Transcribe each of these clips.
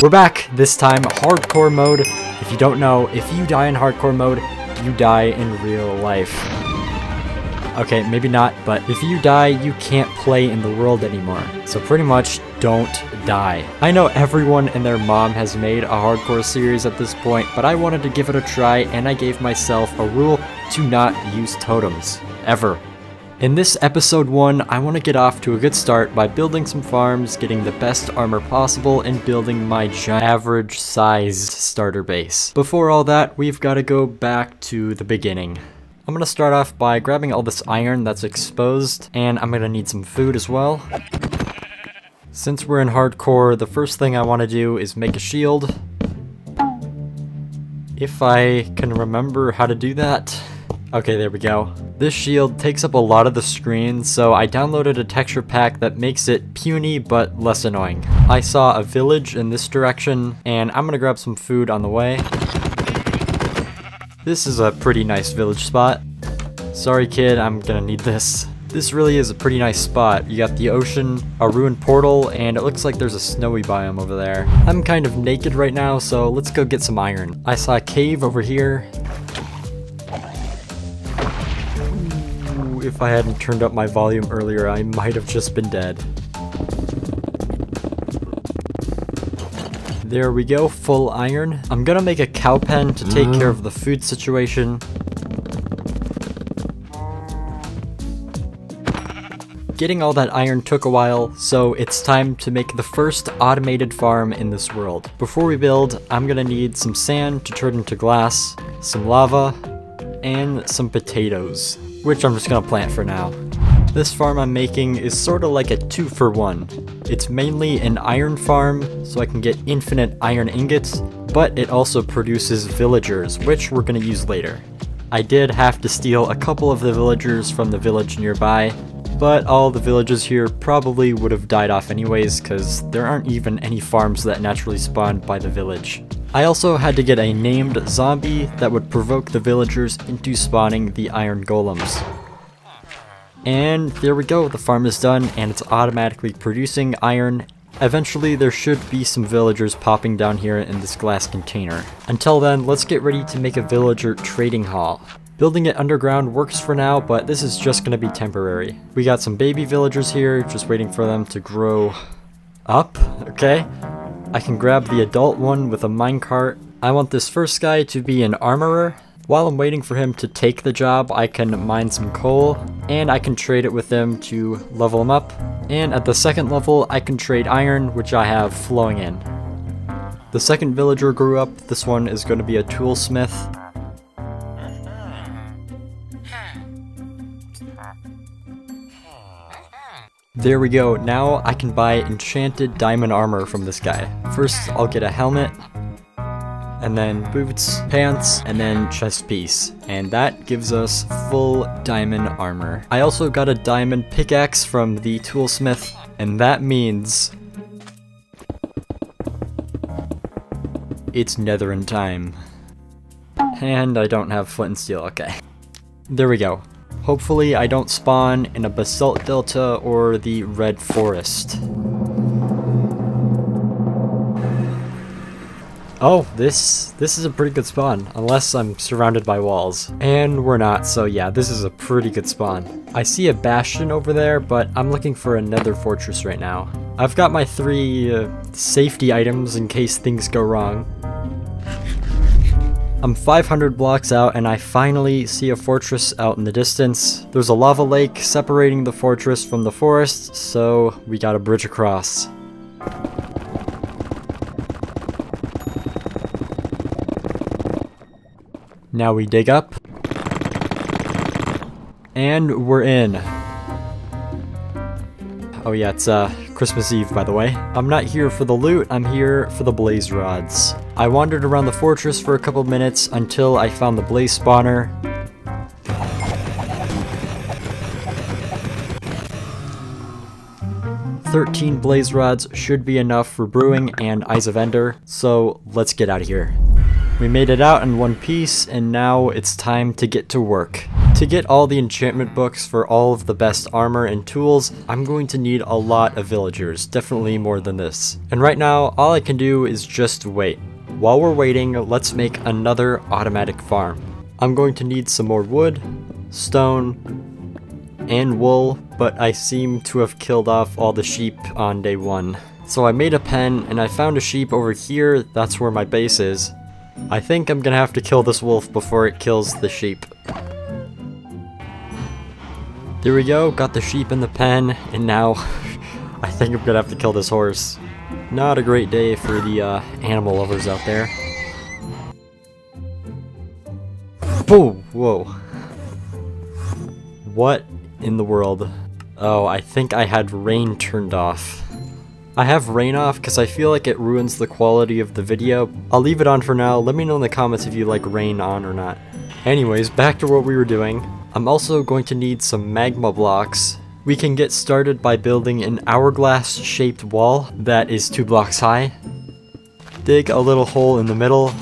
We're back, this time hardcore mode. If you don't know, if you die in hardcore mode, you die in real life. Okay, maybe not, but if you die, you can't play in the world anymore. So pretty much, don't die. I know everyone and their mom has made a hardcore series at this point, but I wanted to give it a try, and I gave myself a rule to not use totems. Ever. In this episode 1, I want to get off to a good start by building some farms, getting the best armor possible, and building my average sized starter base. Before all that, we've got to go back to the beginning. I'm going to start off by grabbing all this iron that's exposed, and I'm going to need some food as well. Since we're in hardcore, the first thing I want to do is make a shield. If I can remember how to do that. Okay, there we go. This shield takes up a lot of the screen, so I downloaded a texture pack that makes it puny but less annoying. I saw a village in this direction, and I'm gonna grab some food on the way. This is a pretty nice village spot. Sorry kid, I'm gonna need this. This really is a pretty nice spot. You got the ocean, a ruined portal, and it looks like there's a snowy biome over there. I'm kind of naked right now, so let's go get some iron. I saw a cave over here. If I hadn't turned up my volume earlier, I might have just been dead. There we go, full iron. I'm gonna make a cow pen to take care of the food situation. Getting all that iron took a while, so it's time to make the first automated farm in this world. Before we build, I'm gonna need some sand to turn into glass, some lava, and some potatoes, which I'm just gonna plant for now. This farm I'm making is sort of like a 2-for-1. It's mainly an iron farm, so I can get infinite iron ingots, but it also produces villagers, which we're gonna use later. I did have to steal a couple of the villagers from the village nearby, but all the villages here probably would have died off anyways, because there aren't even any farms that naturally spawn by the village. I also had to get a named zombie that would provoke the villagers into spawning the iron golems. And there we go, the farm is done and it's automatically producing iron. Eventually there should be some villagers popping down here in this glass container. Until then, let's get ready to make a villager trading hall. Building it underground works for now, but this is just going to be temporary. We got some baby villagers here, just waiting for them to grow up, okay? I can grab the adult one with a minecart. I want this first guy to be an armorer. While I'm waiting for him to take the job, I can mine some coal, and I can trade it with him to level him up. And at the second level, I can trade iron, which I have flowing in. The second villager grew up. This one is going to be a toolsmith. There we go, now I can buy enchanted diamond armor from this guy. First, I'll get a helmet, and then boots, pants, and then chest piece. And that gives us full diamond armor. I also got a diamond pickaxe from the toolsmith, and that means it's Netherin time. And I don't have flint and steel, okay. There we go. Hopefully I don't spawn in a basalt delta or the red forest. Oh, this is a pretty good spawn, unless I'm surrounded by walls. And we're not, so yeah, this is a pretty good spawn. I see a bastion over there, but I'm looking for a nether fortress right now. I've got my 3 safety items in case things go wrong. I'm 500 blocks out and I finally see a fortress out in the distance. There's a lava lake separating the fortress from the forest, so we got a bridge across. Now we dig up. And we're in. Oh yeah, it's Christmas Eve, by the way. I'm not here for the loot, I'm here for the blaze rods. I wandered around the fortress for a couple minutes until I found the blaze spawner. "13 blaze rods should be enough for brewing and Eyes of Ender, so let's get out of here." We made it out in one piece, and now it's time to get to work. To get all the enchantment books for all of the best armor and tools, I'm going to need a lot of villagers, definitely more than this. And right now, all I can do is just wait. While we're waiting, let's make another automatic farm. I'm going to need some more wood, stone, and wool, but I seem to have killed off all the sheep on day one. So I made a pen, and I found a sheep over here. That's where my base is. I think I'm gonna have to kill this wolf before it kills the sheep. There we go, got the sheep in the pen, and now I think I'm gonna have to kill this horse. Not a great day for the animal lovers out there. Whoa, whoa. What in the world? Oh, I think I had rain turned off. I have rain off because I feel like it ruins the quality of the video. I'll leave it on for now. Let me know in the comments if you like rain on or not. Anyways, back to what we were doing. I'm also going to need some magma blocks. We can get started by building an hourglass shaped wall that is 2 blocks high. Dig a little hole in the middle.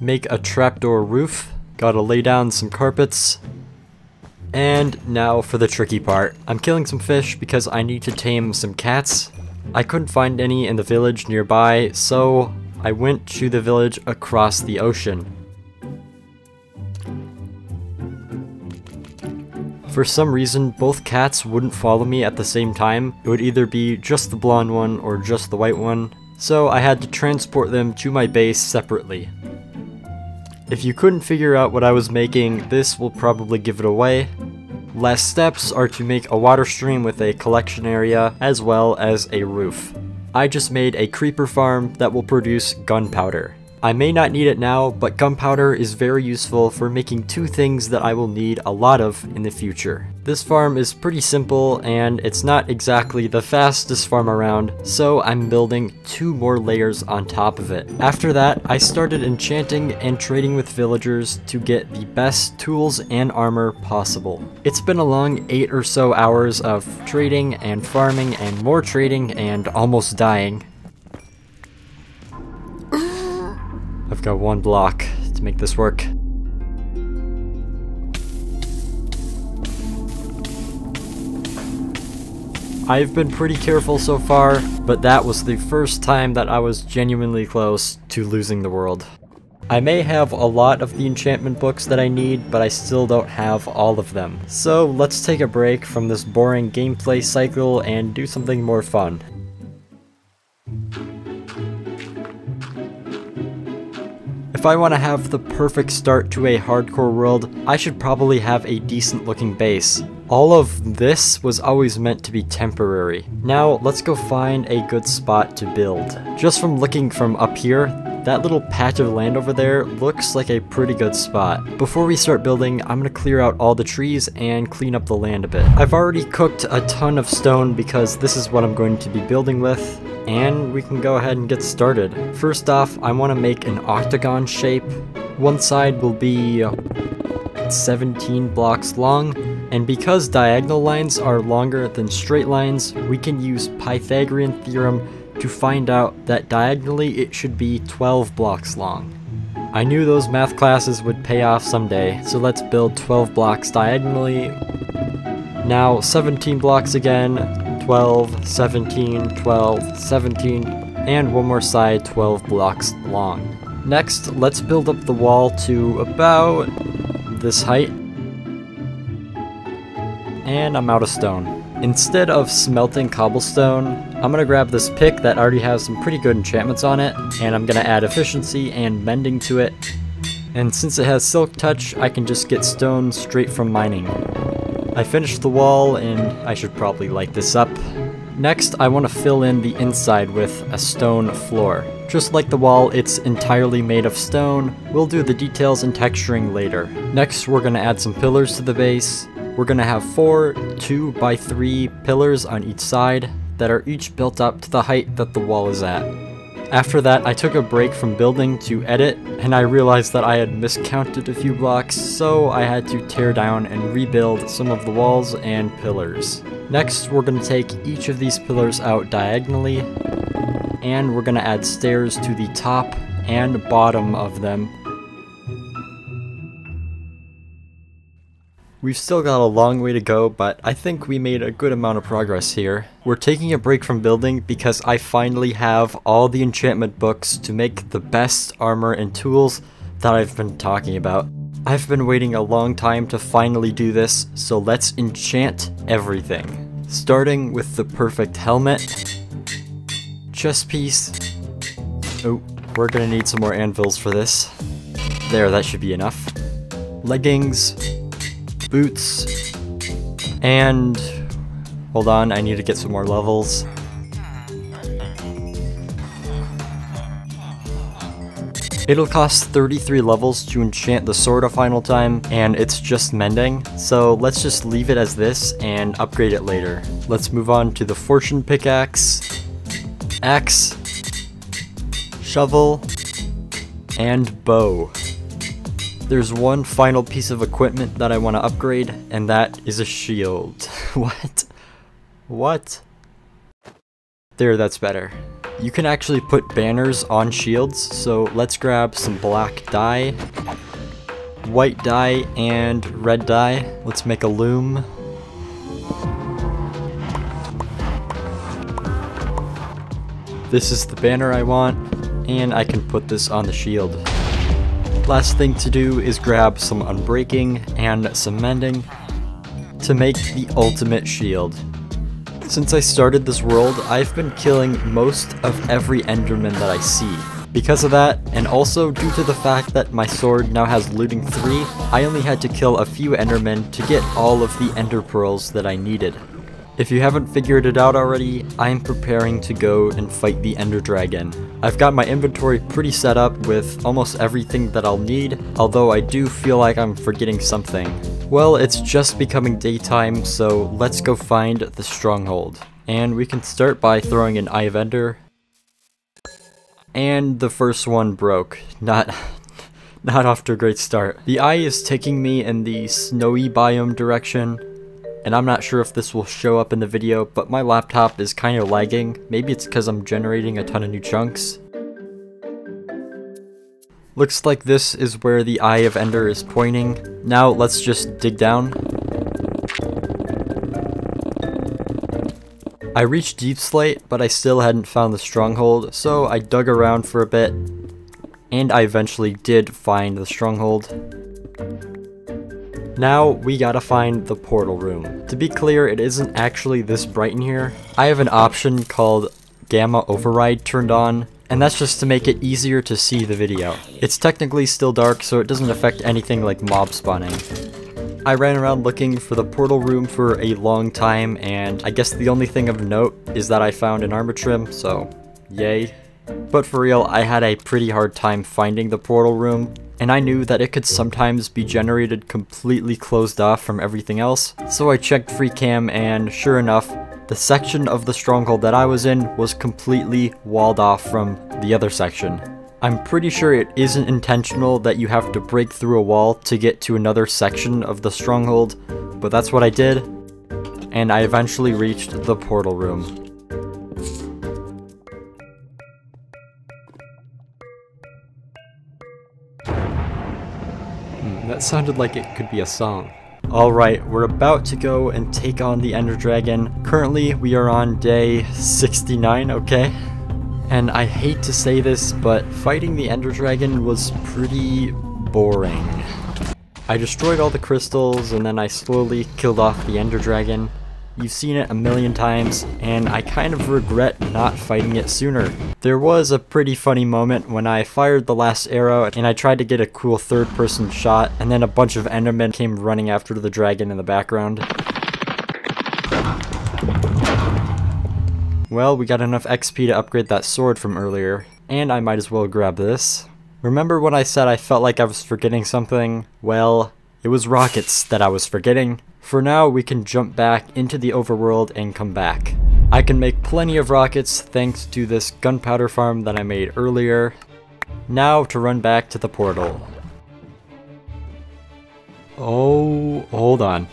Make a trapdoor roof. Gotta lay down some carpets. And now for the tricky part. I'm killing some fish because I need to tame some cats. I couldn't find any in the village nearby, so I went to the village across the ocean. For some reason, both cats wouldn't follow me at the same time. It would either be just the blonde one or just the white one, so I had to transport them to my base separately. If you couldn't figure out what I was making, this will probably give it away. Last steps are to make a water stream with a collection area, as well as a roof. I just made a creeper farm that will produce gunpowder. I may not need it now, but gunpowder is very useful for making 2 things that I will need a lot of in the future. This farm is pretty simple, and it's not exactly the fastest farm around, so I'm building 2 more layers on top of it. After that, I started enchanting and trading with villagers to get the best tools and armor possible. It's been a long 8 or so hours of trading and farming and more trading and almost dying. I've got 1 block to make this work. I've been pretty careful so far, but that was the first time that I was genuinely close to losing the world. I may have a lot of the enchantment books that I need, but I still don't have all of them. So let's take a break from this boring gameplay cycle and do something more fun. If I want to have the perfect start to a hardcore world, I should probably have a decent looking base. All of this was always meant to be temporary. Now let's go find a good spot to build. Just from looking from up here, that little patch of land over there looks like a pretty good spot. Before we start building, I'm gonna clear out all the trees and clean up the land a bit. I've already cooked a ton of stone because this is what I'm going to be building with, and we can go ahead and get started. First off, I want to make an octagon shape. One side will be 17 blocks long, and because diagonal lines are longer than straight lines, we can use Pythagorean theorem to find out that diagonally it should be 12 blocks long. I knew those math classes would pay off someday, so let's build 12 blocks diagonally. Now 17 blocks again, 12, 17, 12, 17, and one more side 12 blocks long. Next, let's build up the wall to about this height. And I'm out of stone. Instead of smelting cobblestone, I'm gonna grab this pick that already has some pretty good enchantments on it, and I'm gonna add efficiency and mending to it. And since it has silk touch, I can just get stone straight from mining. I finished the wall, and I should probably light this up. Next, I want to fill in the inside with a stone floor. Just like the wall, it's entirely made of stone. We'll do the details and texturing later. Next, we're gonna add some pillars to the base. We're gonna have 4 2x3 pillars on each side that are each built up to the height that the wall is at. After that, I took a break from building to edit, and I realized that I had miscounted a few blocks, so I had to tear down and rebuild some of the walls and pillars. Next, we're gonna take each of these pillars out diagonally, and we're gonna add stairs to the top and bottom of them. We've still got a long way to go, but I think we made a good amount of progress here. We're taking a break from building because I finally have all the enchantment books to make the best armor and tools that I've been talking about. I've been waiting a long time to finally do this, so let's enchant everything. Starting with the perfect helmet, chest piece. Oh, we're gonna need some more anvils for this. There, that should be enough. Leggings, boots, and hold on, I need to get some more levels. It'll cost 33 levels to enchant the sword a final time, and it's just mending, so let's just leave it as this and upgrade it later. Let's move on to the fortune pickaxe, axe, shovel, and bow. There's one final piece of equipment that I want to upgrade, and that is a shield. What? What? There, that's better. You can actually put banners on shields, so let's grab some black dye, white dye, and red dye. Let's make a loom. This is the banner I want, and I can put this on the shield. Last thing to do is grab some unbreaking and some mending to make the ultimate shield. Since I started this world, I've been killing most of every enderman that I see. Because of that, and also due to the fact that my sword now has looting 3, I only had to kill a few endermen to get all of the ender pearls that I needed. If you haven't figured it out already, I'm preparing to go and fight the ender dragon. I've got my inventory pretty set up with almost everything that I'll need, although I do feel like I'm forgetting something. Well, it's just becoming daytime, so let's go find the stronghold. And we can start by throwing an Eye of Ender. And the first one broke. Not off to a great start. The eye is taking me in the snowy biome direction, and I'm not sure if this will show up in the video, but my laptop is kind of lagging. Maybe it's because I'm generating a ton of new chunks. Looks like this is where the Eye of Ender is pointing. Now let's just dig down. I reached Deep Slate, but I still hadn't found the stronghold, so I dug around for a bit, and I eventually did find the stronghold. Now we gotta find the portal room. To be clear, it isn't actually this bright in here. I have an option called Gamma Override turned on, and that's just to make it easier to see the video. It's technically still dark, so it doesn't affect anything like mob spawning. I ran around looking for the portal room for a long time, and I guess the only thing of note is that I found an armor trim, so yay. But for real, I had a pretty hard time finding the portal room, and I knew that it could sometimes be generated completely closed off from everything else, so I checked FreeCam, and sure enough, the section of the stronghold that I was in was completely walled off from the other section. I'm pretty sure it isn't intentional that you have to break through a wall to get to another section of the stronghold, but that's what I did, and I eventually reached the portal room. That sounded like it could be a song. Alright, we're about to go and take on the Ender Dragon. Currently, we are on day 69, okay? And I hate to say this, but fighting the Ender Dragon was pretty boring. I destroyed all the crystals, and then I slowly killed off the Ender Dragon. You've seen it a million times, and I kind of regret not fighting it sooner. There was a pretty funny moment when I fired the last arrow, and I tried to get a cool third-person shot, and then a bunch of Endermen came running after the dragon in the background. Well, we got enough XP to upgrade that sword from earlier, and I might as well grab this. Remember when I said I felt like I was forgetting something? Well, it was rockets that I was forgetting. For now, we can jump back into the overworld and come back. I can make plenty of rockets thanks to this gunpowder farm that I made earlier. Now to run back to the portal. Oh, hold on.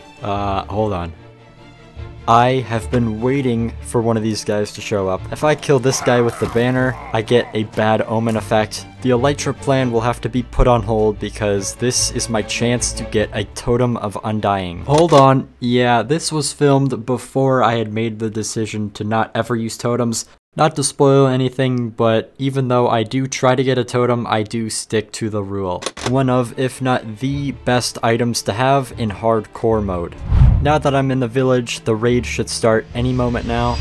I have been waiting for one of these guys to show up. If I kill this guy with the banner, I get a bad omen effect. The Elytra plan will have to be put on hold because this is my chance to get a Totem of Undying. Hold on, yeah, this was filmed before I had made the decision to not ever use totems. Not to spoil anything, but even though I do try to get a totem, I do stick to the rule. One of, if not the best items to have in hardcore mode. Now that I'm in the village, the raid should start any moment now.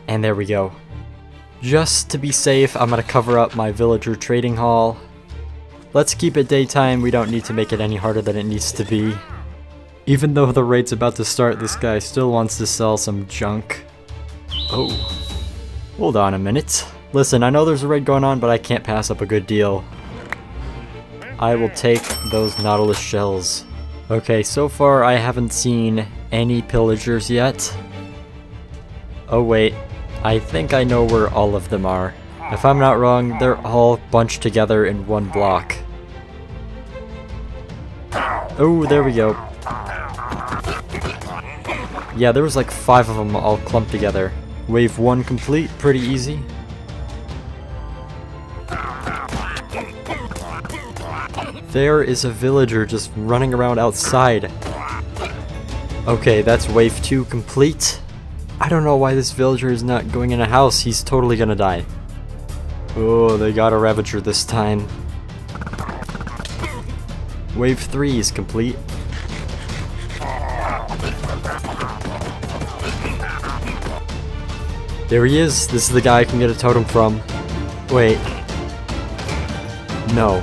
And there we go. Just to be safe, I'm gonna cover up my villager trading hall. Let's keep it daytime, we don't need to make it any harder than it needs to be. Even though the raid's about to start, this guy still wants to sell some junk. Oh. Hold on a minute. Listen, I know there's a raid going on, but I can't pass up a good deal. I will take those Nautilus shells. Okay, so far I haven't seen any pillagers yet. Oh wait, I think I know where all of them are. If I'm not wrong, they're all bunched together in one block. Oh, there we go. Yeah, there was like 5 of them all clumped together. Wave 1 complete, pretty easy. There is a villager just running around outside. Okay, that's wave 2 complete. I don't know why this villager is not going in a house, he's totally gonna die. Oh, they got a Ravager this time. Wave 3 is complete. There he is. This is the guy I can get a totem from. Wait. No.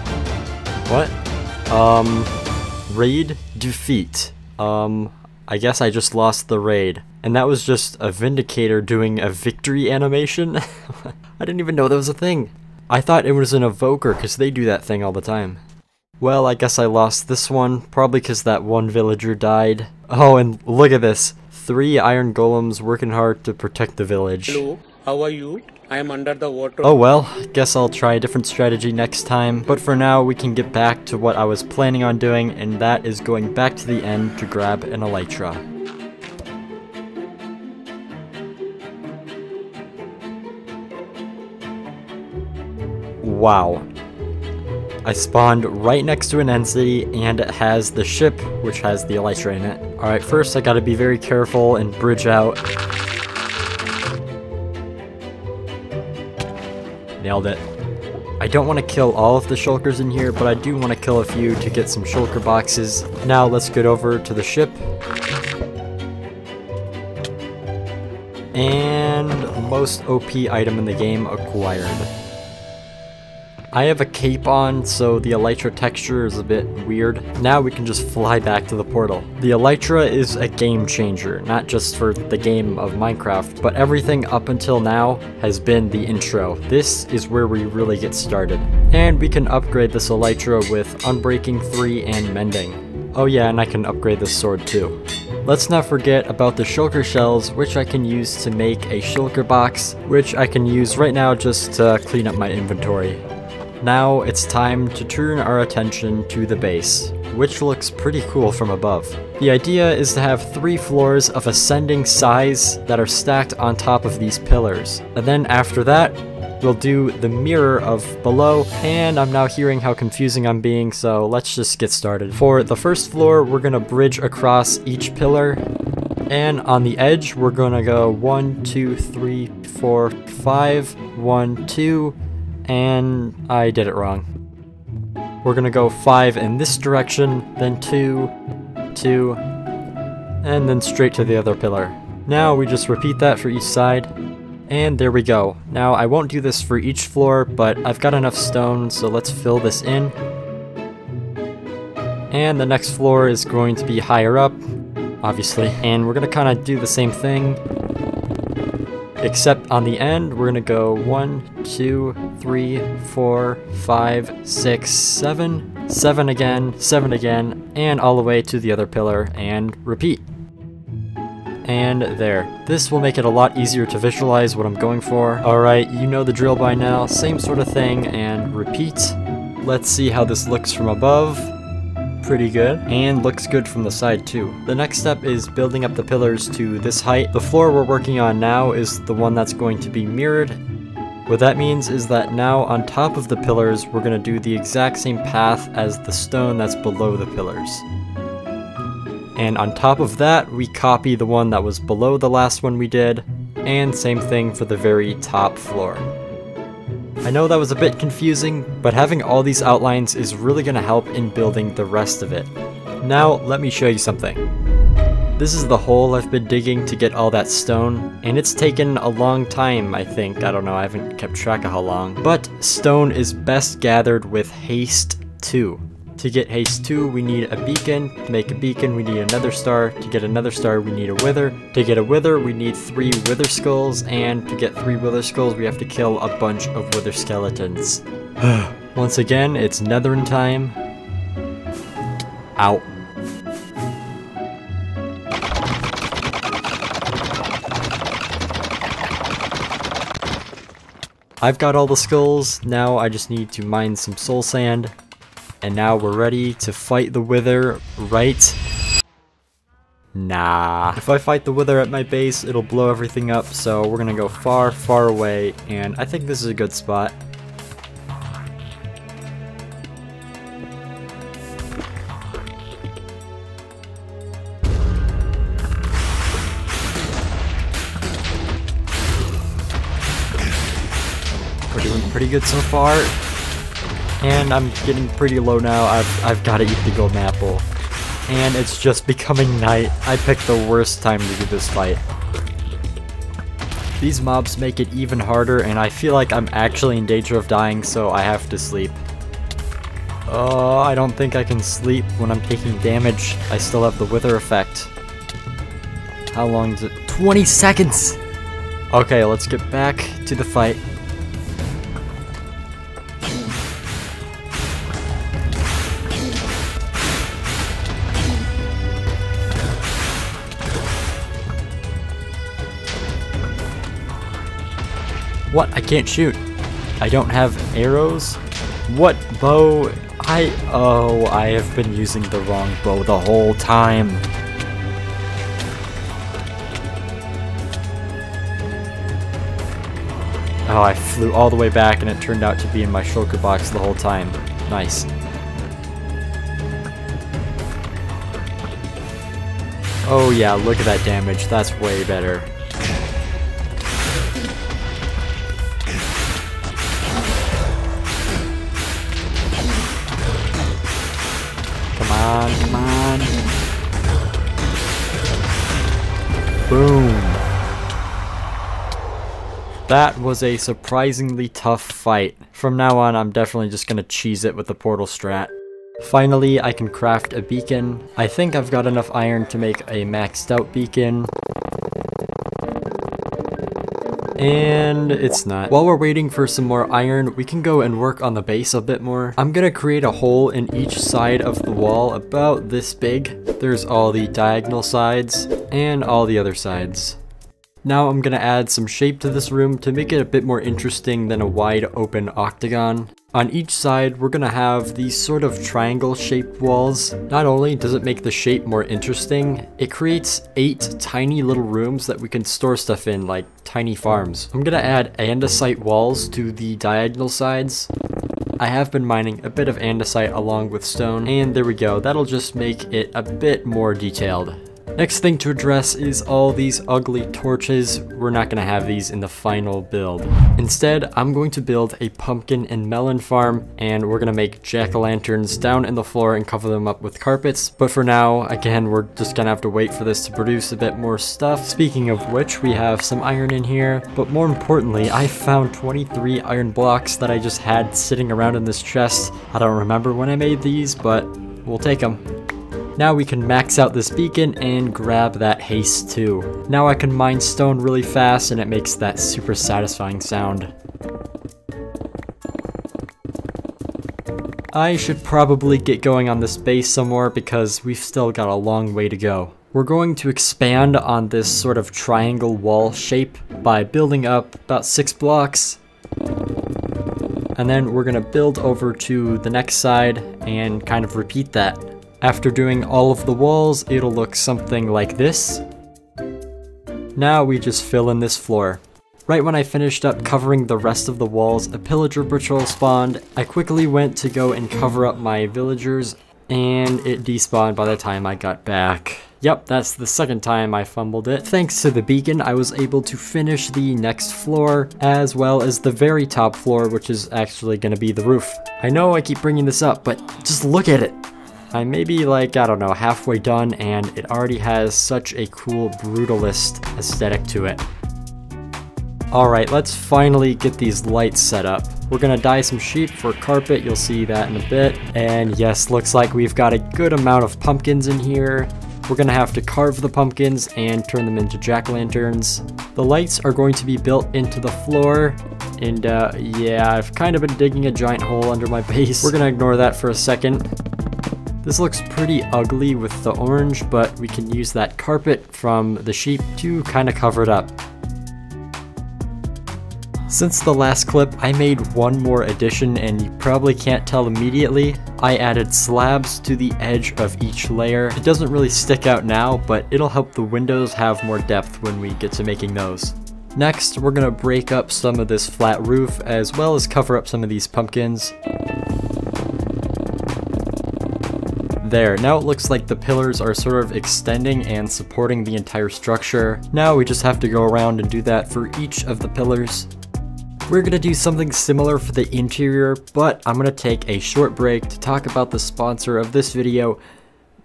What? Raid defeat. I guess I just lost the raid. And that was just a Vindicator doing a victory animation? I didn't even know that was a thing. I thought it was an Evoker because they do that thing all the time. Well, I guess I lost this one, probably because that one villager died. Oh, and look at this. 3 iron golems working hard to protect the village. Hello, how are you? I am under the water. Oh well, guess I'll try a different strategy next time. But for now, we can get back to what I was planning on doing, and that is going back to the end to grab an Elytra. Wow. I spawned right next to an end city, and it has the ship, which has the Elytra in it. Alright, first I gotta be very careful and bridge out. Nailed it. I don't want to kill all of the shulkers in here, but I do want to kill a few to get some shulker boxes. Now let's get over to the ship. And most OP item in the game acquired. I have a cape on, so the Elytra texture is a bit weird. Now we can just fly back to the portal. The Elytra is a game changer, not just for the game of Minecraft, but everything up until now has been the intro. This is where we really get started. And we can upgrade this Elytra with Unbreaking 3 and Mending. Oh yeah, and I can upgrade this sword too. Let's not forget about the shulker shells, which I can use to make a shulker box, which I can use right now just to clean up my inventory. Now it's time to turn our attention to the base, which looks pretty cool from above. The idea is to have 3 floors of ascending size that are stacked on top of these pillars. And then after that, we'll do the mirror of below, and I'm now hearing how confusing I'm being, so let's just get started. For the first floor, we're gonna bridge across each pillar, and on the edge, we're gonna go 1, 2, 3, 4, 5, 1, 2, and I did it wrong. We're gonna go 5 in this direction, then 2, 2, and then straight to the other pillar. Now we just repeat that for each side, and there we go. Now I won't do this for each floor, but I've got enough stone, so let's fill this in. And the next floor is going to be higher up, obviously, and we're gonna kind of do the same thing. Except on the end, we're gonna go 1, 2, 3, 4, 5, 6, 7, 7 again, and all the way to the other pillar, and repeat. And there. This will make it a lot easier to visualize what I'm going for. Alright, you know the drill by now, same sort of thing, and repeat. Let's see how this looks from above. pretty good and looks good from the side too. The next step is building up the pillars to this height. The floor we're working on now is the one that's going to be mirrored. What that means is that now on top of the pillars, we're going to do the exact same path as the stone that's below the pillars. And on top of that, we copy the one that was below the last one we did, and same thing for the very top floor. I know that was a bit confusing, but having all these outlines is really going to help in building the rest of it. Now, let me show you something. This is the hole I've been digging to get all that stone, and it's taken a long time, I think. I don't know, I haven't kept track of how long. But stone is best gathered with haste 2. To get haste 2, we need a beacon. To make a beacon, we need another star. To get another star, we need a wither. To get a wither, we need 3 wither skulls, and to get 3 wither skulls, we have to kill a bunch of wither skeletons. Once again, it's Netherin time. Ow. I've got all the skulls, now I just need to mine some soul sand. And now we're ready to fight the wither, right? Nah. If I fight the wither at my base, it'll blow everything up, so we're gonna go far, far away, and I think this is a good spot. We're doing pretty good so far. And I'm getting pretty low now. I've got to eat the golden apple. And it's just becoming night. I picked the worst time to do this fight. These mobs make it even harder, and I feel like I'm actually in danger of dying, so I have to sleep. Oh, I don't think I can sleep when I'm taking damage. I still have the wither effect. How long is it? 20 seconds! Okay, let's get back to the fight. What? I can't shoot. I don't have arrows? What bow? Oh, I have been using the wrong bow the whole time. Oh, I flew all the way back and it turned out to be in my shulker box the whole time. Nice. Oh yeah, look at that damage. That's way better. Come on. Boom. That was a surprisingly tough fight. From now on, I'm definitely just gonna cheese it with the portal strat. Finally, I can craft a beacon. I think I've got enough iron to make a maxed out beacon. And it's not. While we're waiting for some more iron, we can go and work on the base a bit more. I'm gonna create a hole in each side of the wall about this big. There's all the diagonal sides and all the other sides. Now I'm gonna add some shape to this room to make it a bit more interesting than a wide open octagon. On each side, we're gonna have these sort of triangle shaped walls. Not only does it make the shape more interesting, it creates 8 tiny little rooms that we can store stuff in, like tiny farms. I'm gonna add andesite walls to the diagonal sides. I have been mining a bit of andesite along with stone, and there we go, that'll just make it a bit more detailed. Next thing to address is all these ugly torches. We're not going to have these in the final build. Instead, I'm going to build a pumpkin and melon farm, and we're going to make jack-o'-lanterns down in the floor and cover them up with carpets. But for now, again, we're just going to have to wait for this to produce a bit more stuff. Speaking of which, we have some iron in here, but more importantly, I found 23 iron blocks that I just had sitting around in this chest. I don't remember when I made these, but we'll take them. Now we can max out this beacon and grab that haste too. Now I can mine stone really fast and it makes that super satisfying sound. I should probably get going on this base some more because we've still got a long way to go. We're going to expand on this sort of triangle wall shape by building up about 6 blocks. And then we're gonna build over to the next side and kind of repeat that. After doing all of the walls, it'll look something like this. Now we just fill in this floor. Right when I finished up covering the rest of the walls, a pillager patrol spawned. I quickly went to go and cover up my villagers, and it despawned by the time I got back. Yep, that's the second time I fumbled it. Thanks to the beacon, I was able to finish the next floor, as well as the very top floor, which is actually gonna be the roof. I know I keep bringing this up, but just look at it. I'm maybe like, I don't know, halfway done, and it already has such a cool brutalist aesthetic to it. Alright, let's finally get these lights set up. We're gonna dye some sheep for carpet, you'll see that in a bit. And yes, looks like we've got a good amount of pumpkins in here. We're gonna have to carve the pumpkins and turn them into jack-o'-lanterns. The lights are going to be built into the floor. And yeah, I've kind of been digging a giant hole under my base. We're gonna ignore that for a second. This looks pretty ugly with the orange, but we can use that carpet from the sheep to kind of cover it up. Since the last clip, I made one more addition, and you probably can't tell immediately. I added slabs to the edge of each layer. It doesn't really stick out now, but it'll help the windows have more depth when we get to making those. Next, we're gonna break up some of this flat roof, as well as cover up some of these pumpkins. There, now it looks like the pillars are sort of extending and supporting the entire structure. Now we just have to go around and do that for each of the pillars. We're gonna do something similar for the interior, but I'm gonna take a short break to talk about the sponsor of this video,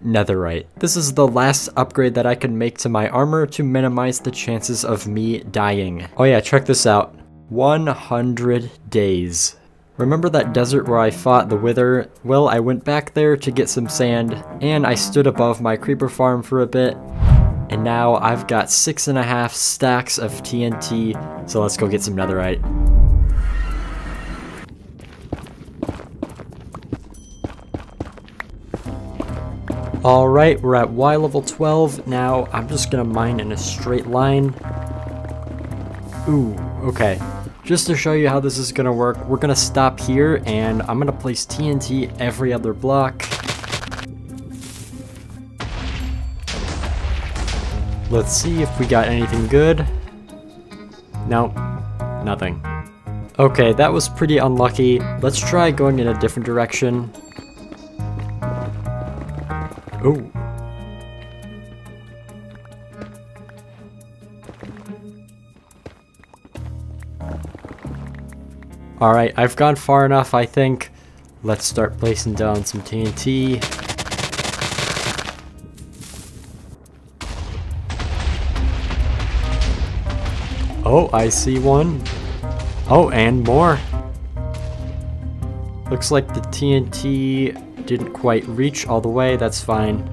Netherite. This is the last upgrade that I can make to my armor to minimize the chances of me dying. Oh yeah, check this out. 100 days. Remember that desert where I fought the Wither? Well, I went back there to get some sand, and I stood above my creeper farm for a bit. And now I've got 6.5 stacks of TNT, so let's go get some netherite. Alright, we're at Y level 12. Now I'm just gonna mine in a straight line. Ooh, okay. Just to show you how this is gonna work, we're gonna stop here and I'm gonna place TNT every other block. Let's see if we got anything good. Nope, nothing. Okay, that was pretty unlucky. Let's try going in a different direction. Ooh. Alright, I've gone far enough, I think. Let's start placing down some TNT. Oh, I see one. Oh, and more. Looks like the TNT didn't quite reach all the way, that's fine.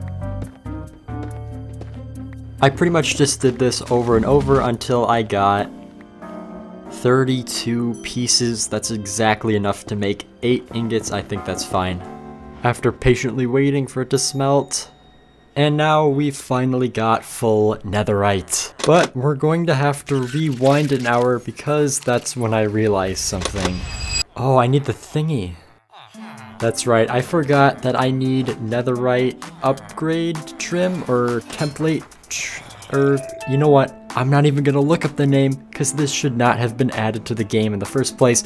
I pretty much just did this over and over until I got 32 pieces. That's exactly enough to make 8 ingots. I think that's fine. After patiently waiting for it to smelt, and now we've finally got full netherite. But we're going to have to rewind an hour because that's when I realized something. Oh, I need the thingy. That's right, I forgot that I need netherite upgrade trim or template, or you know what? I'm not even gonna look up the name because this should not have been added to the game in the first place.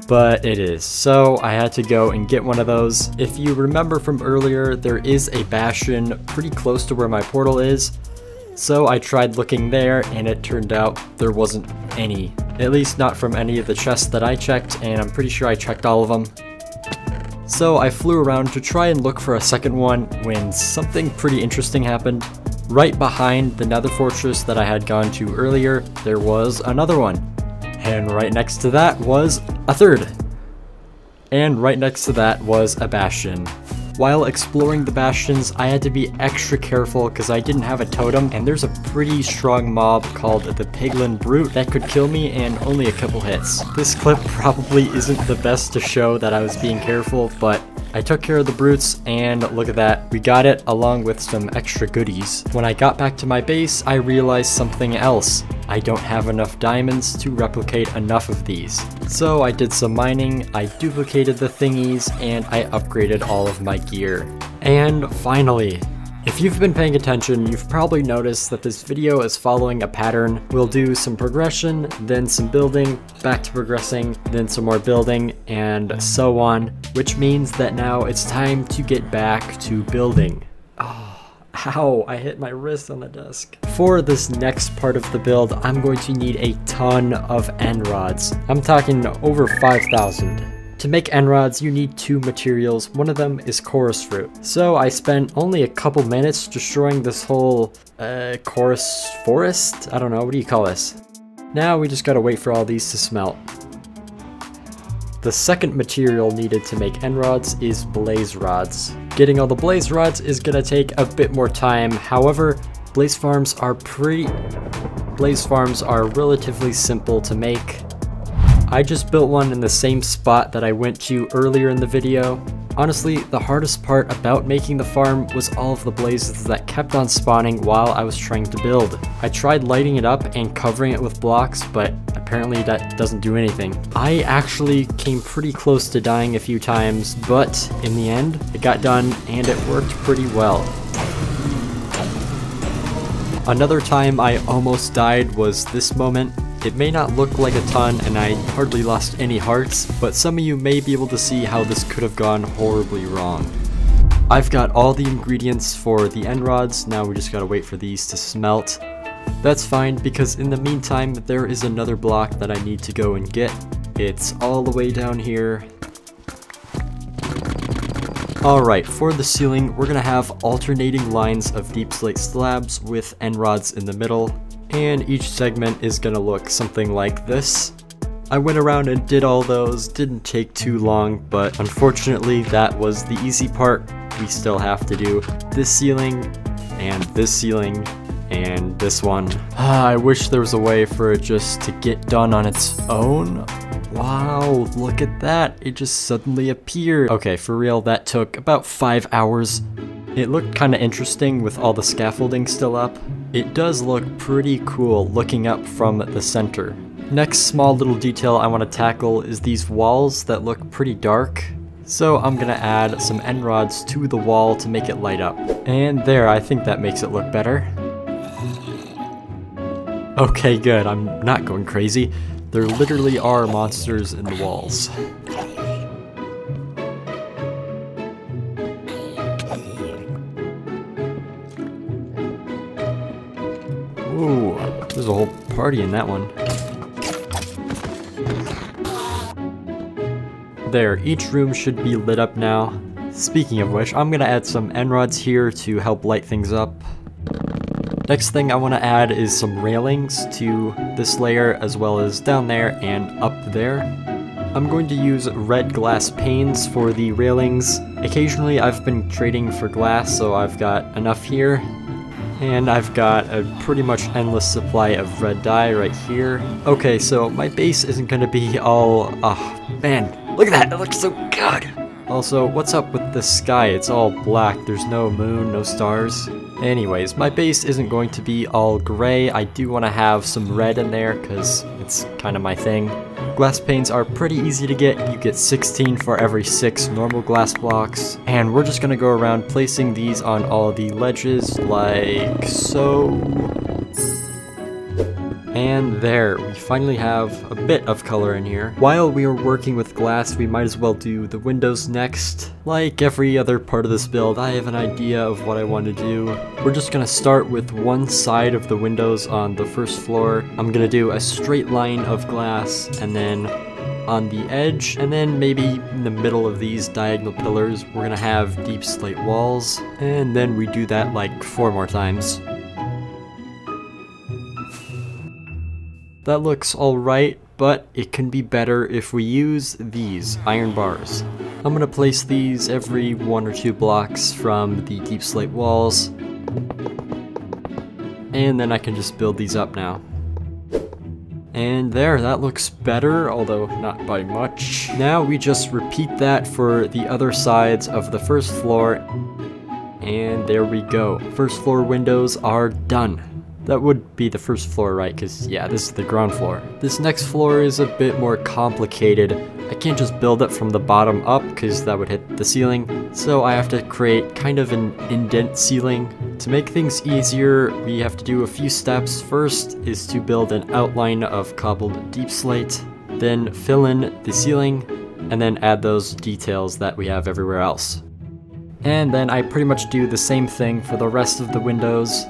But it is, so I had to go and get one of those. If you remember from earlier, there is a bastion pretty close to where my portal is. So I tried looking there and it turned out there wasn't any. At least not from any of the chests that I checked, and I'm pretty sure I checked all of them. So I flew around to try and look for a second one when something pretty interesting happened. Right behind the nether fortress that I had gone to earlier, there was another one. And right next to that was a third. And right next to that was a bastion. While exploring the bastions, I had to be extra careful because I didn't have a totem, and there's a pretty strong mob called the Piglin Brute that could kill me in only a couple hits. This clip probably isn't the best to show that I was being careful, but I took care of the brutes, and look at that, we got it along with some extra goodies. When I got back to my base, I realized something else. I don't have enough diamonds to replicate enough of these. So I did some mining, I duplicated the thingies, and I upgraded all of my gear. And finally, if you've been paying attention, you've probably noticed that this video is following a pattern. We'll do some progression, then some building, back to progressing, then some more building, and so on, which means that now it's time to get back to building. Oh, ow, I hit my wrist on the desk. For this next part of the build, I'm going to need a ton of end rods. I'm talking over 5,000. To make end rods, you need two materials. One of them is chorus fruit. So I spent only a couple minutes destroying this whole chorus forest? I don't know, what do you call this? Now we just gotta wait for all these to smelt. The second material needed to make end rods is blaze rods. Getting all the blaze rods is gonna take a bit more time. However, blaze farms are relatively simple to make. I just built one in the same spot that I went to earlier in the video. Honestly, the hardest part about making the farm was all of the blazes that kept on spawning while I was trying to build. I tried lighting it up and covering it with blocks, but apparently that doesn't do anything. I actually came pretty close to dying a few times, but in the end, it got done and it worked pretty well. Another time I almost died was this moment. It may not look like a ton and I hardly lost any hearts, but some of you may be able to see how this could have gone horribly wrong. I've got all the ingredients for the end rods, now we just gotta wait for these to smelt. That's fine because in the meantime there is another block that I need to go and get. It's all the way down here. Alright, for the ceiling we're gonna have alternating lines of deep slate slabs with end rods in the middle. And each segment is gonna look something like this. I went around and did all those, didn't take too long, but unfortunately that was the easy part. We still have to do this ceiling, and this one. I wish there was a way for it just to get done on its own. Wow, look at that, it just suddenly appeared. Okay, for real, that took about 5 hours. It looked kinda interesting with all the scaffolding still up. It does look pretty cool looking up from the center. Next small little detail I want to tackle is these walls that look pretty dark. So I'm gonna add some end rods to the wall to make it light up. And there, I think that makes it look better. Okay, good, I'm not going crazy. There literally are monsters in the walls. Ooh, there's a whole party in that one. There, each room should be lit up now. Speaking of which, I'm gonna add some end rods here to help light things up. Next thing I want to add is some railings to this layer as well as down there and up there. I'm going to use red glass panes for the railings. Occasionally I've been trading for glass, so I've got enough here. And I've got a pretty much endless supply of red dye right here. Okay, so my base isn't going to be all... oh, man, look at that, it looks so good! Also, what's up with the sky? It's all black, there's no moon, no stars. Anyways, my base isn't going to be all gray. I do want to have some red in there because it's kind of my thing. Glass panes are pretty easy to get. You get 16 for every 6 normal glass blocks. And we're just going to go around placing these on all the ledges like so. And there, we finally have a bit of color in here. While we are working with glass, we might as well do the windows next. Like every other part of this build, I have an idea of what I want to do. We're just gonna start with one side of the windows on the first floor. I'm gonna do a straight line of glass, and then on the edge, and then maybe in the middle of these diagonal pillars, we're gonna have deep slate walls, and then we do that like 4 more times. That looks alright, but it can be better if we use these iron bars. I'm gonna place these every 1 or 2 blocks from the deep slate walls. And then I can just build these up now. And there, that looks better, although not by much. Now we just repeat that for the other sides of the first floor. And there we go. First floor windows are done. That would be the first floor, right? Because, yeah, this is the ground floor. This next floor is a bit more complicated. I can't just build it from the bottom up because that would hit the ceiling. So I have to create kind of an indent ceiling. To make things easier, we have to do a few steps. First is to build an outline of cobbled deep slate, then fill in the ceiling, and then add those details that we have everywhere else. And then I pretty much do the same thing for the rest of the windows.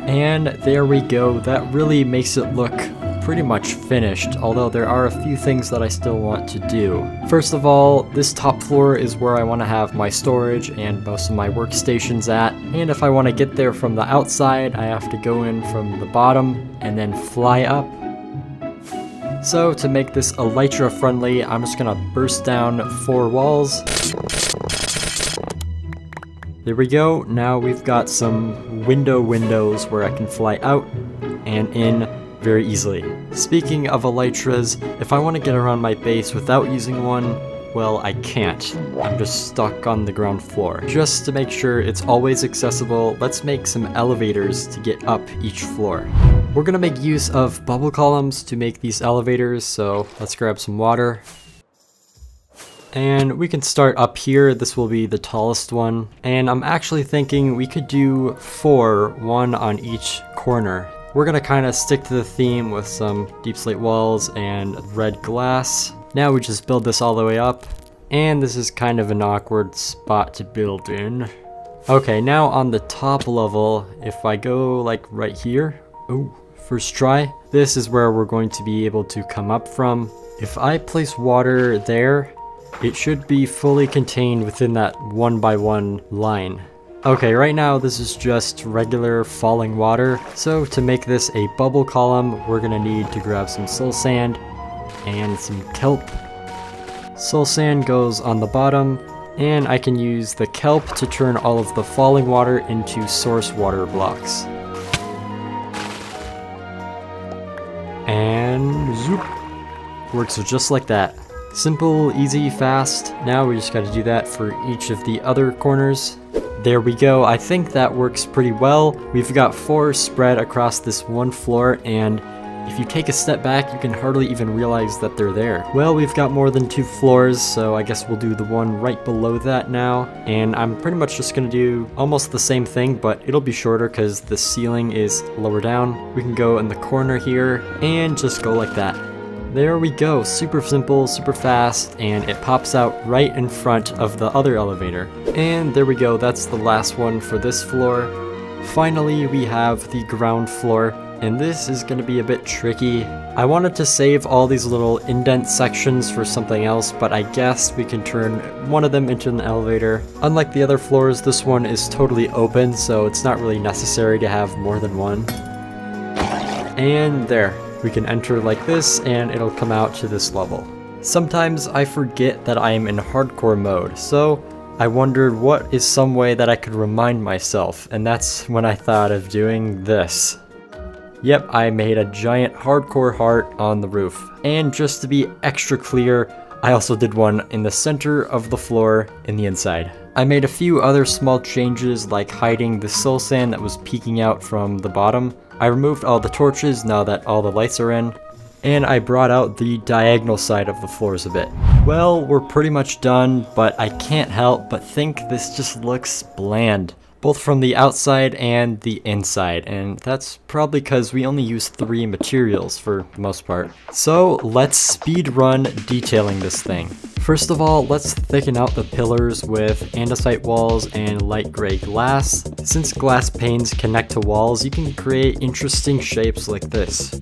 And there we go. That really makes it look pretty much finished, although there are a few things that I still want to do. First of all, this top floor is where I want to have my storage and most of my workstations at, and if I want to get there from the outside, I have to go in from the bottom and then fly up. So to make this elytra friendly, I'm just gonna burst down 4 walls. There we go. Now we've got some windows where I can fly out and in very easily. Speaking of elytras, if I want to get around my base without using one, well, I can't. I'm just stuck on the ground floor. Just to make sure it's always accessible, let's make some elevators to get up each floor. We're gonna make use of bubble columns to make these elevators, so let's grab some water. And we can start up here. This will be the tallest one. And I'm actually thinking we could do 4, 1 on each corner. We're gonna kind of stick to the theme with some deep slate walls and red glass. Now we just build this all the way up. And this is kind of an awkward spot to build in. Okay, now on the top level, if I go like right here, oh, first try, this is where we're going to be able to come up from. If I place water there, it should be fully contained within that 1 by 1 line. Okay, right now this is just regular falling water. So to make this a bubble column, we're gonna need to grab some soul sand and some kelp. Soul sand goes on the bottom, and I can use the kelp to turn all of the falling water into source water blocks. And zoop! Works just like that. Simple, easy, fast. Now we just gotta do that for each of the other corners. There we go. I think that works pretty well. We've got 4 spread across this one floor, and if you take a step back, you can hardly even realize that they're there. Well, we've got more than 2 floors, so I guess we'll do the one right below that now. And I'm pretty much just gonna do almost the same thing, but it'll be shorter because the ceiling is lower down. We can go in the corner here and just go like that. There we go, super simple, super fast, and it pops out right in front of the other elevator. And there we go, that's the last one for this floor. Finally, we have the ground floor, and this is going to be a bit tricky. I wanted to save all these little indent sections for something else, but I guess we can turn one of them into an elevator. Unlike the other floors, this one is totally open, so it's not really necessary to have more than one. And there. We can enter like this and it'll come out to this level. Sometimes I forget that I am in hardcore mode, so I wondered what is some way that I could remind myself, and that's when I thought of doing this. Yep, I made a giant hardcore heart on the roof. And just to be extra clear, I also did one in the center of the floor in the inside. I made a few other small changes, like hiding the soul sand that was peeking out from the bottom. I removed all the torches now that all the lights are in, and I brought out the diagonal side of the floors a bit. Well, we're pretty much done, but I can't help but think this just looks bland, both from the outside and the inside, and that's probably because we only use 3 materials for the most part. So let's speed run detailing this thing. First of all, let's thicken out the pillars with andesite walls and light gray glass. Since glass panes connect to walls, you can create interesting shapes like this.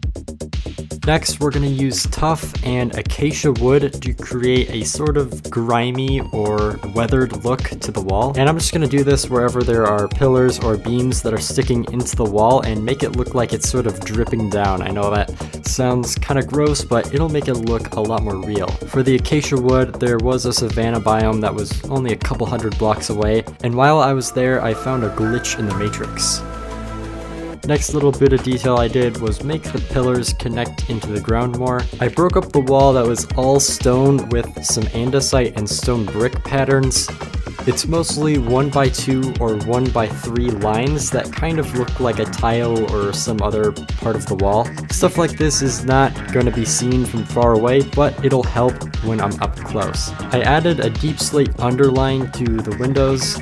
Next, we're going to use tuff and acacia wood to create a sort of grimy or weathered look to the wall. And I'm just going to do this wherever there are pillars or beams that are sticking into the wall and make it look like it's sort of dripping down. I know that sounds kind of gross, but it'll make it look a lot more real. For the acacia wood, there was a savanna biome that was only a couple hundred blocks away, and while I was there, I found a glitch in the matrix. Next little bit of detail I did was make the pillars connect into the ground more. I broke up the wall that was all stone with some andesite and stone brick patterns. It's mostly 1x2 or 1x3 lines that kind of look like a tile or some other part of the wall. Stuff like this is not going to be seen from far away, but it'll help when I'm up close. I added a deep slate underline to the windows.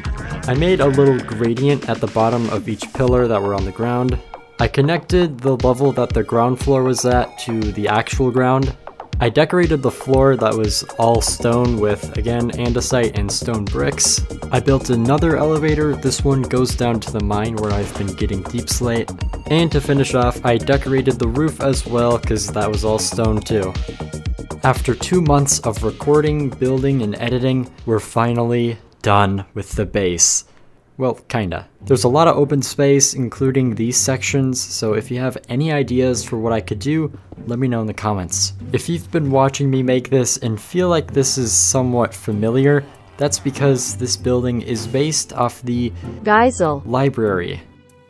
I made a little gradient at the bottom of each pillar that were on the ground. I connected the level that the ground floor was at to the actual ground. I decorated the floor that was all stone with, again, andesite and stone bricks. I built another elevator. This one goes down to the mine where I've been getting deep slate. And to finish off, I decorated the roof as well because that was all stone too. After 2 months of recording, building, and editing, we're finally done with the base. Well, kinda. There's a lot of open space, including these sections, so if you have any ideas for what I could do, let me know in the comments. If you've been watching me make this and feel like this is somewhat familiar, that's because this building is based off the Geisel library.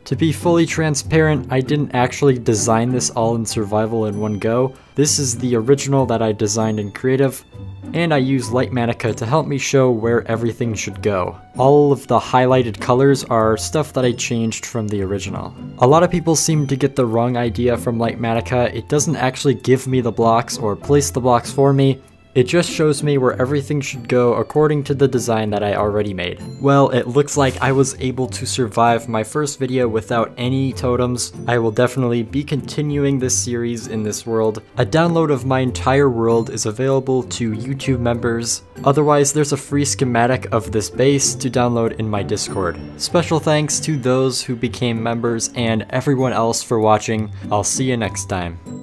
To be fully transparent, I didn't actually design this all in survival in one go. This is the original that I designed in creative, and I used Litematica to help me show where everything should go. All of the highlighted colors are stuff that I changed from the original. A lot of people seem to get the wrong idea from Litematica. It doesn't actually give me the blocks or place the blocks for me. It just shows me where everything should go according to the design that I already made. Well, it looks like I was able to survive my first video without any totems. I will definitely be continuing this series in this world. A download of my entire world is available to YouTube members. Otherwise, there's a free schematic of this base to download in my Discord. Special thanks to those who became members and everyone else for watching. I'll see you next time.